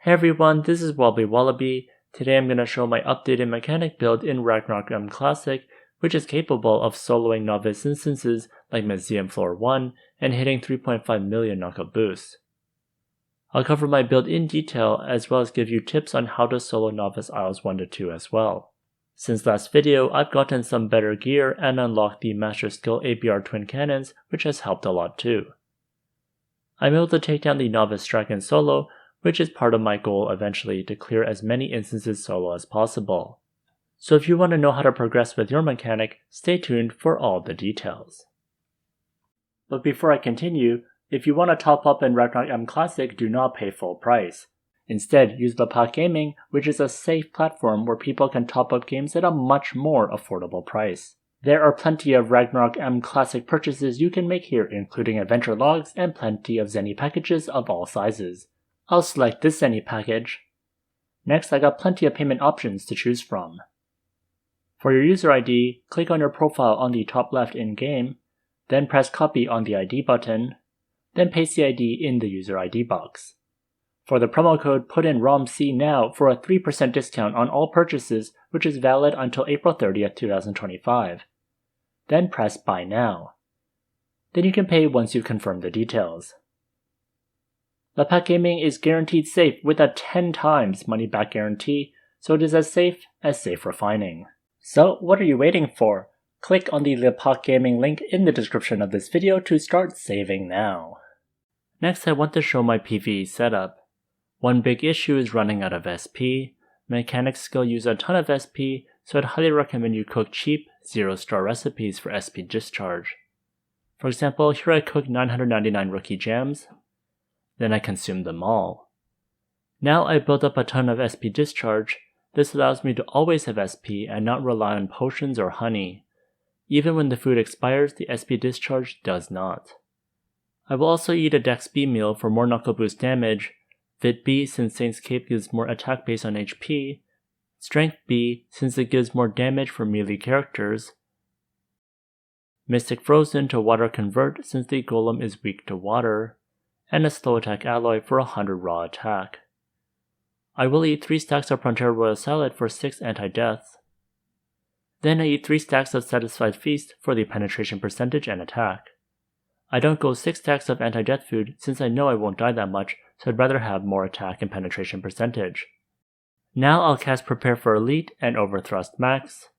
Hey everyone, this is Wobbly Wallaby. Today I'm going to show my updated mechanic build in Ragnarok Classic, which is capable of soloing Novice instances like Museum Floor 1 and hitting 3.5 million knockup boosts. I'll cover my build in detail as well as give you tips on how to solo Novice Isles 1 to 2 as well. Since last video, I've gotten some better gear and unlocked the Master Skill ABR Twin Cannons, which has helped a lot too. I'm able to take down the Novice Dragon solo, which is part of my goal eventually to clear as many instances solo as possible. So if you want to know how to progress with your mechanic, stay tuned for all the details. But before I continue, if you want to top up in Ragnarok Classic, do not pay full price. Instead, use Lapakgaming, which is a safe platform where people can top up games at a much more affordable price. There are plenty of Ragnarok Classic purchases you can make here, including adventure logs and plenty of Zenny packages of all sizes. I'll select this Zenny package. Next, I got plenty of payment options to choose from. For your user ID, click on your profile on the top left in-game, then press copy on the ID button, then paste the ID in the user ID box. For the promo code, put in ROMC now for a 3% discount on all purchases, which is valid until April 30th, 2025. Then press Buy Now. Then you can pay once you've confirmed the details. Lapakgaming is guaranteed safe with a 10 times money back guarantee, so it is as safe refining. So what are you waiting for? Click on the Lapakgaming link in the description of this video to start saving now. Next, I want to show my PvE setup. One big issue is running out of SP. Mechanic skill use a ton of SP, so I'd highly recommend you cook cheap, 0-star recipes for SP discharge. For example, here I cook 999 rookie gems. Then I consume them all. Now I built up a ton of SP discharge. This allows me to always have SP and not rely on potions or honey. Even when the food expires, the SP discharge does not. I will also eat a Dex B meal for more knuckle boost damage, Vit B since Saint's Cape gives more attack based on HP, Strength B since it gives more damage for melee characters, Mystic Frozen to Water Convert since the Golem is weak to water, and a slow attack alloy for 100 raw attack. I will eat 3 stacks of Frontier Royal Salad for 6 anti-death. Then I eat 3 stacks of Satisfied Feast for the penetration percentage and attack. I don't go 6 stacks of anti-death food since I know I won't die that much, so I'd rather have more attack and penetration percentage. Now I'll cast Prepare for Elite and Overthrust Max.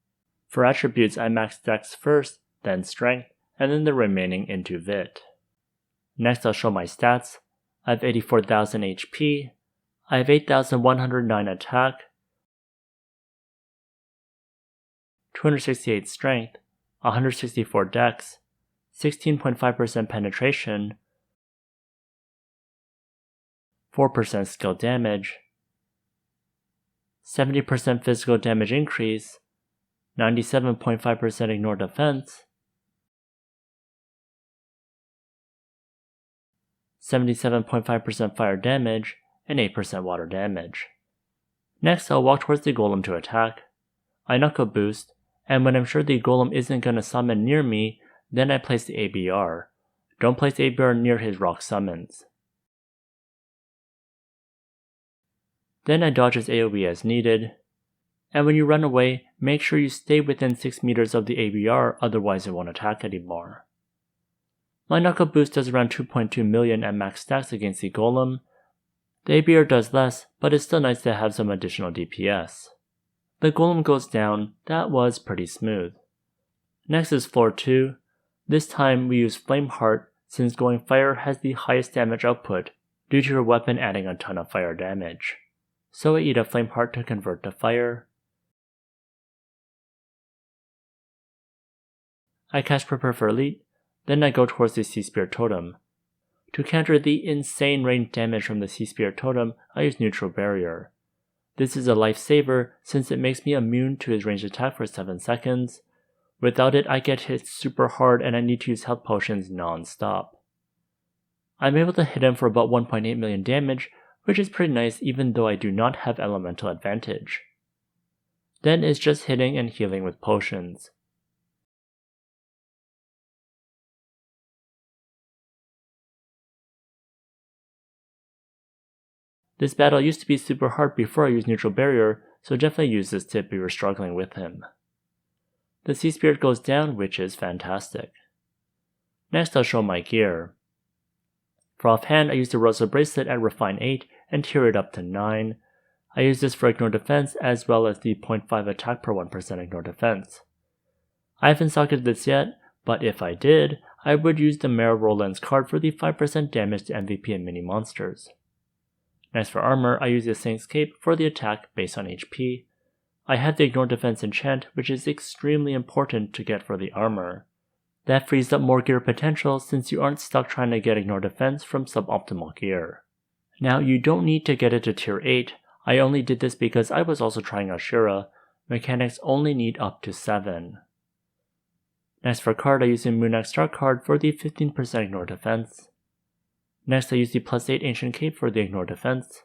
For attributes I max Dex first, then Strength, and then the remaining into Vit. Next I'll show my stats. I have 84,000 HP, I have 8,109 attack, 268 strength, 164 dex, 16.5% penetration, 4% skill damage, 70% physical damage increase, 97.5% ignore defense, 77.5% fire damage, and 8% water damage. Next, I'll walk towards the golem to attack. I knuckle boost, and when I'm sure the golem isn't gonna summon near me, then I place the ABR. Don't place the ABR near his rock summons. Then I dodge his AoE as needed. And when you run away, make sure you stay within 6 meters of the ABR, otherwise it won't attack anymore. My knuckle boost does around 2.2 million at max stacks against the golem. The ABR does less, but it's still nice to have some additional DPS. The golem goes down. That was pretty smooth. Next is floor 2. This time we use Flame Heart since going fire has the highest damage output due to your weapon adding a ton of fire damage. So I eat a Flame Heart to convert to fire. I cast Prepare for Elite, then I go towards the Sea Spirit Totem. To counter the insane range damage from the Sea Spirit Totem, I use Neutral Barrier. This is a lifesaver since it makes me immune to his ranged attack for 7 seconds. Without it, I get hit super hard and I need to use health potions non-stop. I'm able to hit him for about 1.8 million damage, which is pretty nice even though I do not have elemental advantage. Then it's just hitting and healing with potions. This battle used to be super hard before I used Neutral Barrier, so definitely use this tip if you're struggling with him. The Sea Spirit goes down, which is fantastic. Next I'll show my gear. For offhand, I use the Rosa Bracelet at Refine 8 and tier it up to 9. I use this for Ignore Defense as well as the 0.5 attack per 1% Ignore Defense. I haven't socketed this yet, but if I did, I would use the Mara Roll Lens card for the 5% damage to MVP and mini monsters. Next for armor, I use the Saint's Cape for the attack based on HP. I have the Ignore Defense enchant, which is extremely important to get for the armor. That frees up more gear potential since you aren't stuck trying to get Ignore Defense from suboptimal gear. Now you don't need to get it to tier 8, I only did this because I was also trying out Shira. Mechanics only need up to 7. Next for card, I use the Moon Axe Dark card for the 15% Ignore Defense. Next I use the plus 8 Ancient Cape for the Ignore Defense.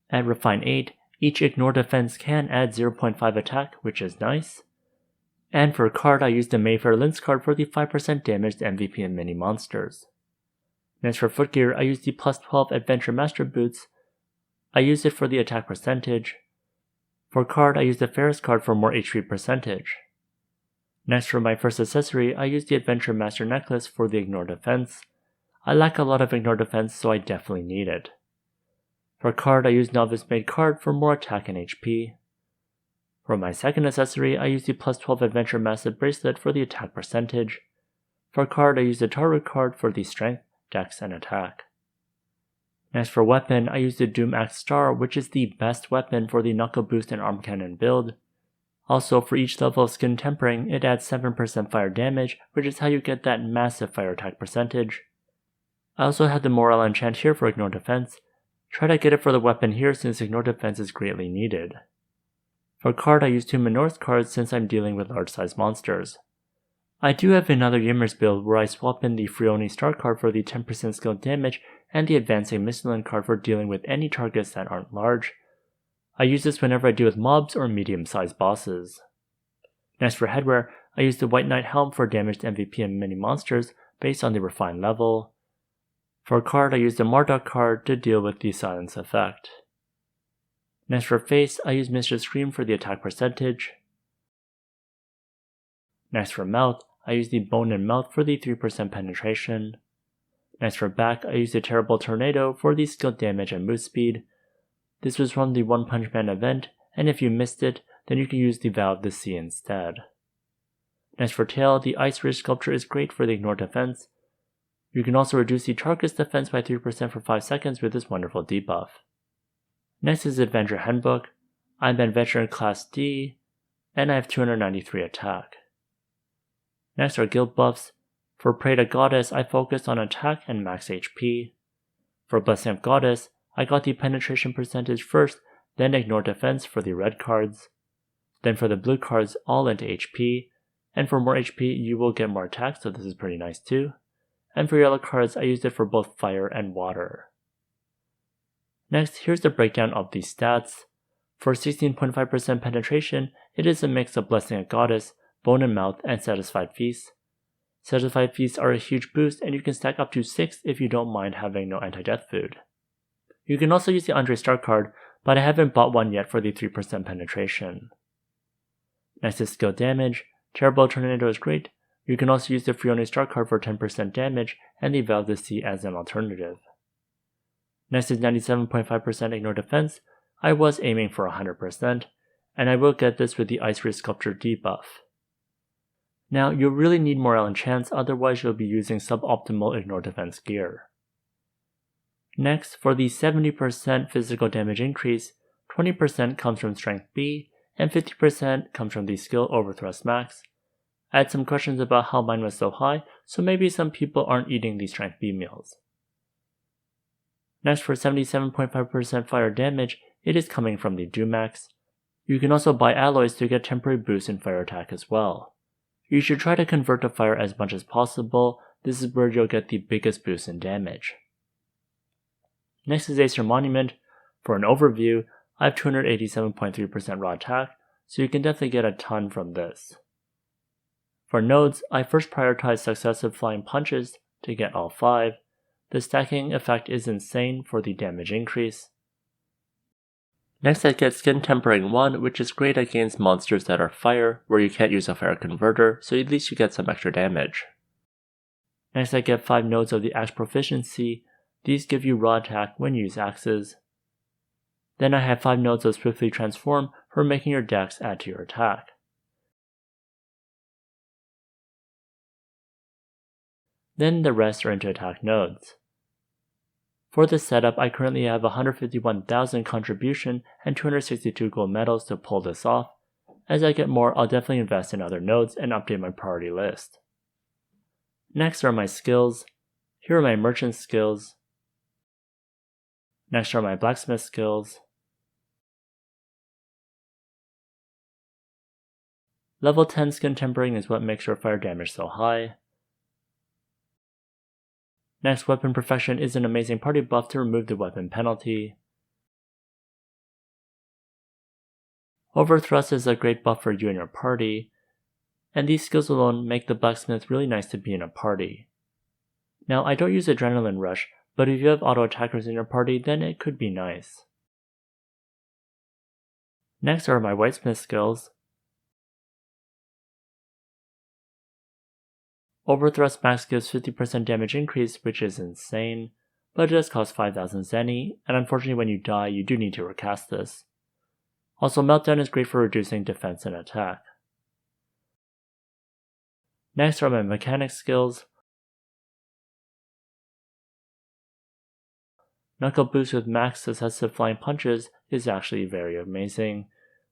At Refine 8, each Ignore Defense can add 0.5 attack, which is nice. And for card, I use the Mayfair Lens card for the 5% damage to MVP and mini monsters. Next for footgear, I use the plus 12 Adventure Master Boots. I use it for the attack percentage. For card, I use the Ferris card for more HP percentage. Next for my first accessory, I use the Adventure Master Necklace for the Ignore Defense. I lack a lot of Ignore Defense, so I definitely need it. For card, I use Novice Made card for more attack and HP. For my second accessory, I use the plus 12 Adventure Massive Bracelet for the attack percentage. For card, I use the Taru card for the strength, dex, and attack. Next for weapon, I use the Doom Axe Star, which is the best weapon for the Knuckle Boost and Arm Cannon build. Also, for each level of Skin Tempering, it adds 7% fire damage, which is how you get that massive fire attack percentage. I also have the Morale enchant here for Ignore Defense. Try to get it for the weapon here since Ignore Defense is greatly needed. For card, I use 2 Minorth cards since I'm dealing with large size monsters. I do have another Ymmer's build where I swap in the Frioni Star card for the 10% skill damage and the Advancing Mistlin card for dealing with any targets that aren't large. I use this whenever I deal with mobs or medium-sized bosses. Next for headwear, I use the White Knight Helm for damage to MVP and mini monsters based on the refined level. For card, I use the Marduk card to deal with the silence effect. Next for face, I use Mr. Scream for the attack percentage. Next for mouth, I use the Bone and Mouth for the 3% penetration. Next for back, I use the Terrible Tornado for the skill damage and move speed. This was from the One Punch Man event, and if you missed it, then you can use the Vow of the Sea instead. Next for tail, the Ice Ridge Sculpture is great for the Ignore Defense. You can also reduce the target's defense by 3% for 5 seconds with this wonderful debuff. Next is Adventure Handbook. I'm Adventure in Class D, and I have 293 attack. Next are guild buffs. For Pray to Goddess, I focused on attack and max HP. For Blessing of Goddess, I got the penetration percentage first, then Ignore Defense for the red cards. Then for the blue cards, all into HP. And for more HP, you will get more attack, so this is pretty nice too. And for yellow cards, I used it for both fire and water. Next, here's the breakdown of the stats. For 16.5% penetration, it is a mix of Blessing of Goddess, Bone and Mouth, and Satisfied Feast. Satisfied Feasts are a huge boost, and you can stack up to 6 if you don't mind having no anti-death food. You can also use the Andre Stark card, but I haven't bought one yet for the 3% penetration. Next is skill damage. Terrible Tornado is great. You can also use the Frioni Stark card for 10% damage, and the Vow of the Sea as an alternative. Next is 97.5% Ignore Defense. I was aiming for 100%, and I will get this with the Ice Ridge Sculpture debuff. Now, you'll really need Morale enchants, otherwise you'll be using suboptimal Ignore Defense gear. Next, for the 70% physical damage increase, 20% comes from Strength B, and 50% comes from the skill Overthrust Max. I had some questions about how mine was so high, so maybe some people aren't eating these Strength B meals. Next, for 77.5% fire damage, it is coming from the Doomax. You can also buy alloys to get temporary boosts in fire attack as well. You should try to convert to fire as much as possible. This is where you'll get the biggest boost in damage. Next is Aesir Monument. For an overview, I have 287.3% raw attack, so you can definitely get a ton from this. For nodes, I first prioritize successive flying punches to get all 5. The stacking effect is insane for the damage increase. Next I get Skin Tempering 1, which is great against monsters that are fire, where you can't use a fire converter, so at least you get some extra damage. Next I get 5 nodes of the Axe Proficiency. These give you raw attack when you use axes. Then I have 5 nodes of Swiftly Transform for making your dex add to your attack. Then the rest are into attack nodes. For this setup, I currently have 151,000 contribution and 262 gold medals to pull this off. As I get more, I'll definitely invest in other nodes and update my priority list. Next are my skills. Here are my merchant skills. Next are my blacksmith skills. Level 10 Skin Tempering is what makes your fire damage so high. Next, Weapon Perfection is an amazing party buff to remove the weapon penalty. Overthrust is a great buff for you and your party, and these skills alone make the blacksmith really nice to be in a party. Now, I don't use Adrenaline Rush, but if you have auto attackers in your party, then it could be nice. Next are my whitesmith skills. Overthrust max gives 50% damage increase, which is insane, but it does cost 5,000 zenny, and unfortunately when you die, you do need to recast this. Also, Meltdown is great for reducing defense and attack. Next are my mechanic skills. Knuckle Boost with max successive flying punches is actually very amazing.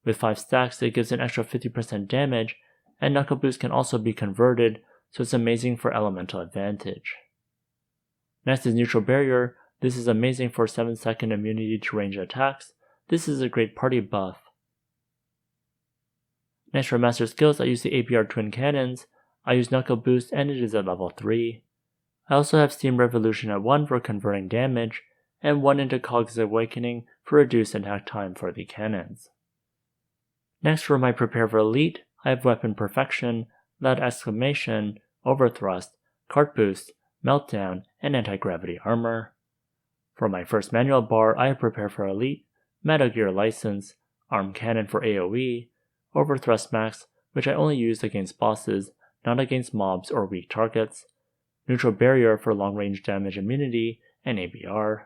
With 5 stacks, it gives an extra 50% damage, and Knuckle Boost can also be converted, so it's amazing for elemental advantage. Next is Neutral Barrier. This is amazing for 7-second immunity to ranged attacks. This is a great party buff. Next for Master Skills, I use the APR Twin Cannons. I use Knuckle Boost and it is at level 3. I also have Steam Revolution at 1 for converting damage, and 1 into Cog's Awakening for reduced attack time for the cannons. Next for my Prepare for Elite, I have Weapon Perfection, Loud Exclamation, Overthrust, Cart Boost, Meltdown, and Anti-Gravity Armor. For my first manual bar, I have Prepare for Elite, Metal Gear License, Arm Cannon for AoE, Overthrust Max, which I only use against bosses, not against mobs or weak targets, Neutral Barrier for long-range damage immunity, and ABR.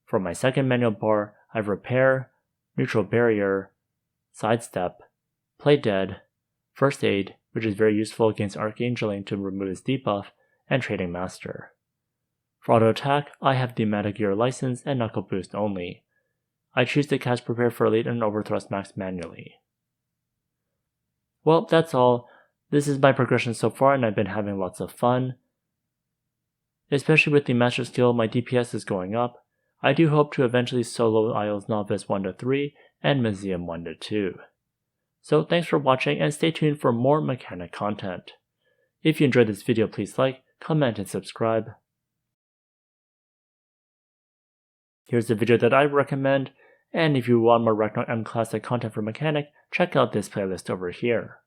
For my second manual bar, I have Repair, Neutral Barrier, Sidestep, Play Dead, First Aid, which is very useful against Archangeling to remove his debuff, and Trading Master. For auto attack, I have the Metal Gear License and Knuckle Boost only. I choose to cast Prepare for Elite and Overthrust Max manually. Well, that's all. This is my progression so far and I've been having lots of fun. Especially with the Master skill, my DPS is going up. I do hope to eventually solo Isles Novice 1-3 and Museum 1-2. So thanks for watching and stay tuned for more mechanic content. If you enjoyed this video, please like, comment, and subscribe. Here's the video that I recommend, and if you want more Ragnarok M Classic content for mechanic, check out this playlist over here.